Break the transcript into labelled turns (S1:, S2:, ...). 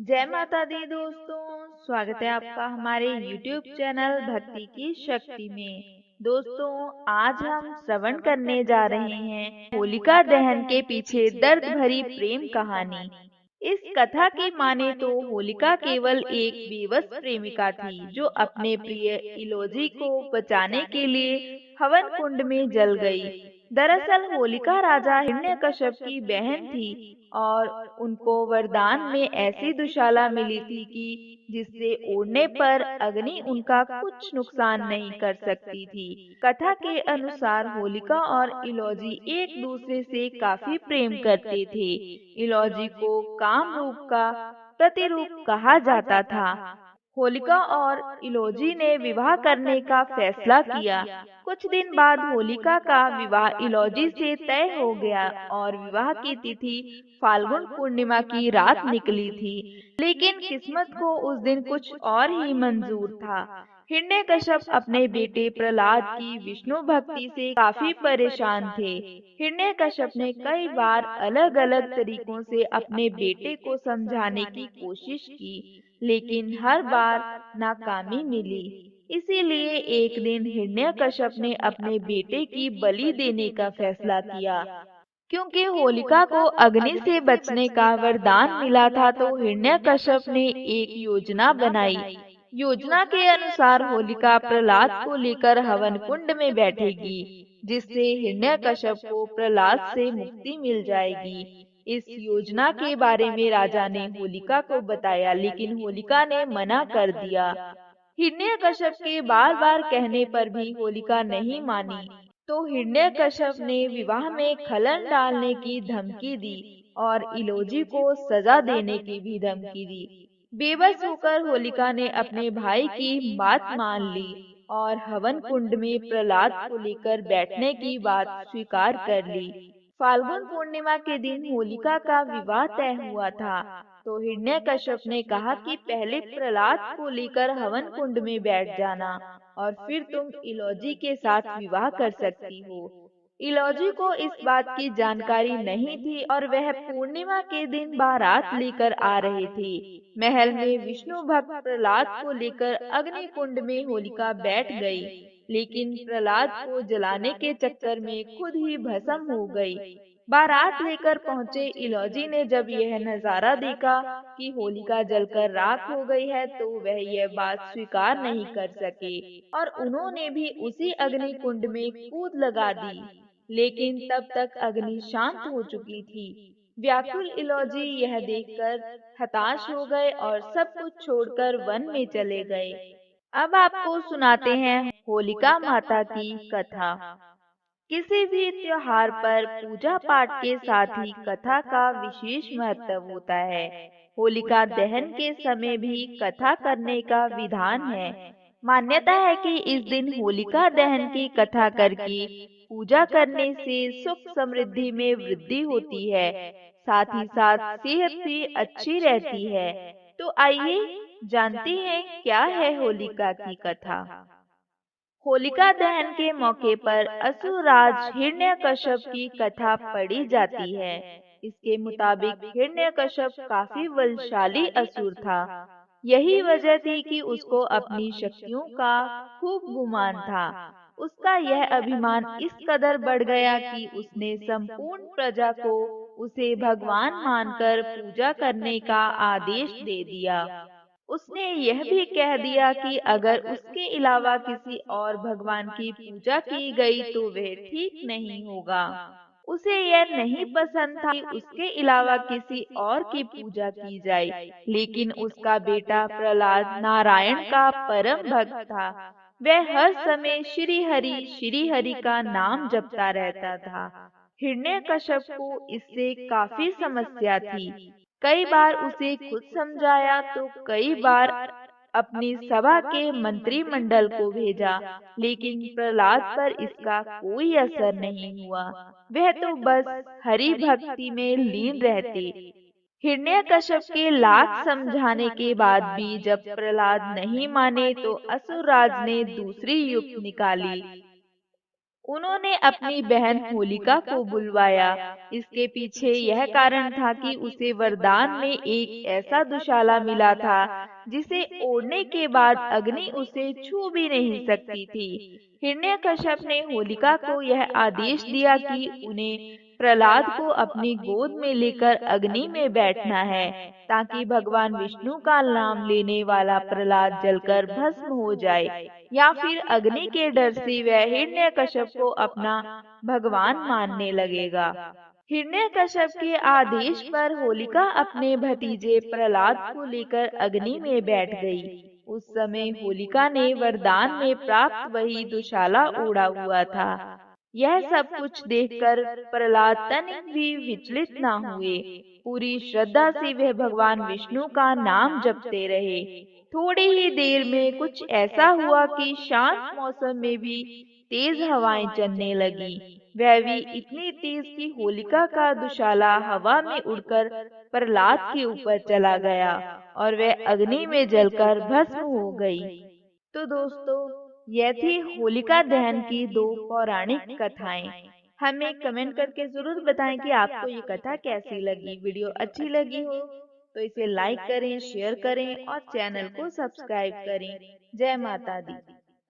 S1: जय माता दी दोस्तों। स्वागत है आपका हमारे YouTube चैनल भक्ति की शक्ति में। दोस्तों, आज हम श्रवण करने जा रहे हैं होलिका दहन के पीछे दर्द भरी प्रेम कहानी। इस कथा की माने तो होलिका केवल एक बेबस प्रेमिका थी जो अपने प्रिय इलोजी को बचाने के लिए हवन कुंड में जल गई। दरअसल होलिका राजा हिरण्यकश्यप की बहन थी और उनको वरदान में ऐसी दुशाला मिली थी कि जिससे ओढ़ने पर अग्नि उनका कुछ नुकसान नहीं कर सकती थी। कथा के अनुसार होलिका और इलोजी एक दूसरे से काफी प्रेम करते थे। इलोजी को काम रूप का प्रतिरूप कहा जाता था। होलिका और इलोजी ने विवाह करने का फैसला किया। कुछ दिन बाद होलिका का विवाह इलोजी से तय हो गया और विवाह की तिथि फाल्गुन पूर्णिमा की रात निकली थी। लेकिन किस्मत को उस दिन कुछ और ही मंजूर था। हिरण्यकश्यप अपने बेटे प्रहलाद की विष्णु भक्ति से काफी परेशान थे। हिरण्यकश्यप ने कई बार अलग अलग तरीकों से अपने बेटे को समझाने की कोशिश की, लेकिन हर बार नाकामी मिली। इसीलिए एक दिन हिरण्यकश्यप ने अपने बेटे की बलि देने का फैसला किया। क्योंकि होलिका को अग्नि से बचने का वरदान मिला था, तो हिरण्यकश्यप ने एक योजना बनाई। योजना के अनुसार होलिका प्रहलाद को लेकर हवन कुंड में बैठेगी, जिससे हिरण्यकश्यप को प्रहलाद से मुक्ति मिल जाएगी। इस योजना के बारे में राजा ने होलिका को बताया, लेकिन होलिका ने मना कर दिया। हिरण्यकश्यप के बार बार कहने पर भी होलिका नहीं मानी, तो हिरण्यकश्यप ने विवाह में खलल डालने की धमकी दी और इलोजी को सजा देने की भी धमकी दी। बेबस होकर होलिका ने अपने भाई की बात मान ली और हवन कुंड में प्रहलाद को लेकर बैठने की बात स्वीकार कर ली। फाल्गुन पूर्णिमा के दिन होलिका का विवाह तय हुआ था, तो हिरण्यकश्यप ने कहा कि पहले प्रहलाद को लेकर हवन कुंड में बैठ जाना और फिर तुम इलोजी के साथ विवाह कर सकती हो। इलोजी को इस बात की जानकारी नहीं थी और वह पूर्णिमा के दिन बारात लेकर आ रहे थे। महल में विष्णु भक्त प्रहलाद को लेकर अग्नि कुंड में होलिका बैठ गई, लेकिन प्रहलाद को जलाने के चक्कर में खुद ही भस्म हो गई। बारात लेकर पहुंचे इलोजी ने जब यह नजारा देखा कि होलिका जलकर राख हो गई है, तो वह यह बात स्वीकार नहीं कर सके और उन्होंने भी उसी अग्नि कुंड में कूद लगा दी। लेकिन तब तक अग्नि शांत हो चुकी थी। व्याकुल इलोजी यह देखकर हताश हो गए और सब कुछ छोड़कर वन में चले गए। अब आपको सुनाते हैं होलिका माता की कथा। किसी भी त्योहार पर पूजा पाठ के साथ ही कथा का विशेष महत्व होता है। होलिका दहन के समय भी कथा करने का विधान है। मान्यता है कि इस दिन होलिका दहन की कथा करके पूजा करने से सुख समृद्धि में वृद्धि होती है, साथ ही साथ सेहत भी अच्छी रहती है। तो आइए जानते हैं क्या है होलिका की कथा। होलिका दहन के मौके पर असुरराज हिरण्यकश्यप की कथा पढ़ी जाती है। इसके मुताबिक हिरण्यकश्यप काफी बलशाली असुर था। यही वजह थी कि उसको अपनी शक्तियों का खूब गुमान था। उसका यह अभिमान इस कदर बढ़ गया कि उसने संपूर्ण प्रजा को उसे भगवान मानकर पूजा करने का आदेश दे दिया। उसने यह भी कह दिया कि अगर उसके अलावा किसी और भगवान की पूजा की गई तो वह ठीक नहीं होगा। उसे यह नहीं पसंद था कि उसके अलावा किसी और की पूजा की जाए, लेकिन उसका बेटा प्रहलाद नारायण का परम भक्त था। वह हर समय श्री हरि का नाम जपता रहता था। हिरण्यकश्यप को इससे काफी समस्या थी। कई बार उसे खुद समझाया तो कई बार अपनी सभा के मंत्रिमंडल को भेजा, लेकिन प्रहलाद पर इसका कोई असर नहीं हुआ। वह तो बस हरि भक्ति में लीन रहते। हिरण्यकश्यप के लाख समझाने के बाद भी जब प्रहलाद नहीं माने, तो असुरराज ने दूसरी युक्ति निकाली। उन्होंने अपनी बहन होलिका को बुलवाया। इसके पीछे यह कारण था कि उसे वरदान में एक ऐसा दुशाला मिला था जिसे ओढ़ने के बाद अग्नि उसे छू भी नहीं सकती थी। हिरण्यकश्यप ने होलिका को यह आदेश दिया कि उन्हें प्रहलाद को अपनी गोद में लेकर अग्नि में बैठना है, ताकि भगवान विष्णु का नाम लेने वाला प्रहलाद जलकर भस्म हो जाए, या फिर अग्नि के डर से वह हिरण्यकश्यप को अपना भगवान मानने लगेगा। हिरण्यकश्यप के आदेश पर होलिका अपने भतीजे प्रहलाद को लेकर अग्नि में बैठ गई। उस समय होलिका ने वरदान में प्राप्त वही दुशाला ओढ़ा हुआ था। यह सब कुछ देखकर प्रहलाद तनिक भी विचलित न हुए। पूरी श्रद्धा से वह भगवान विष्णु का नाम जपते रहे। थोड़ी ही देर में कुछ ऐसा हुआ कि शांत मौसम में भी तेज हवाएं चलने लगी। वह भी इतनी तेज कि होलिका का दुशाला हवा में उड़कर प्रहलाद के ऊपर चला गया और वह अग्नि में जलकर भस्म हो गई। तो दोस्तों, यह थी होलिका दहन की दो पौराणिक कथाएं। हमें कमेंट करके जरूर बताएं कि आपको ये कथा कैसी लगी। वीडियो अच्छी लगी हो तो इसे लाइक करें, शेयर करें और चैनल को सब्सक्राइब करें। जय माता दी।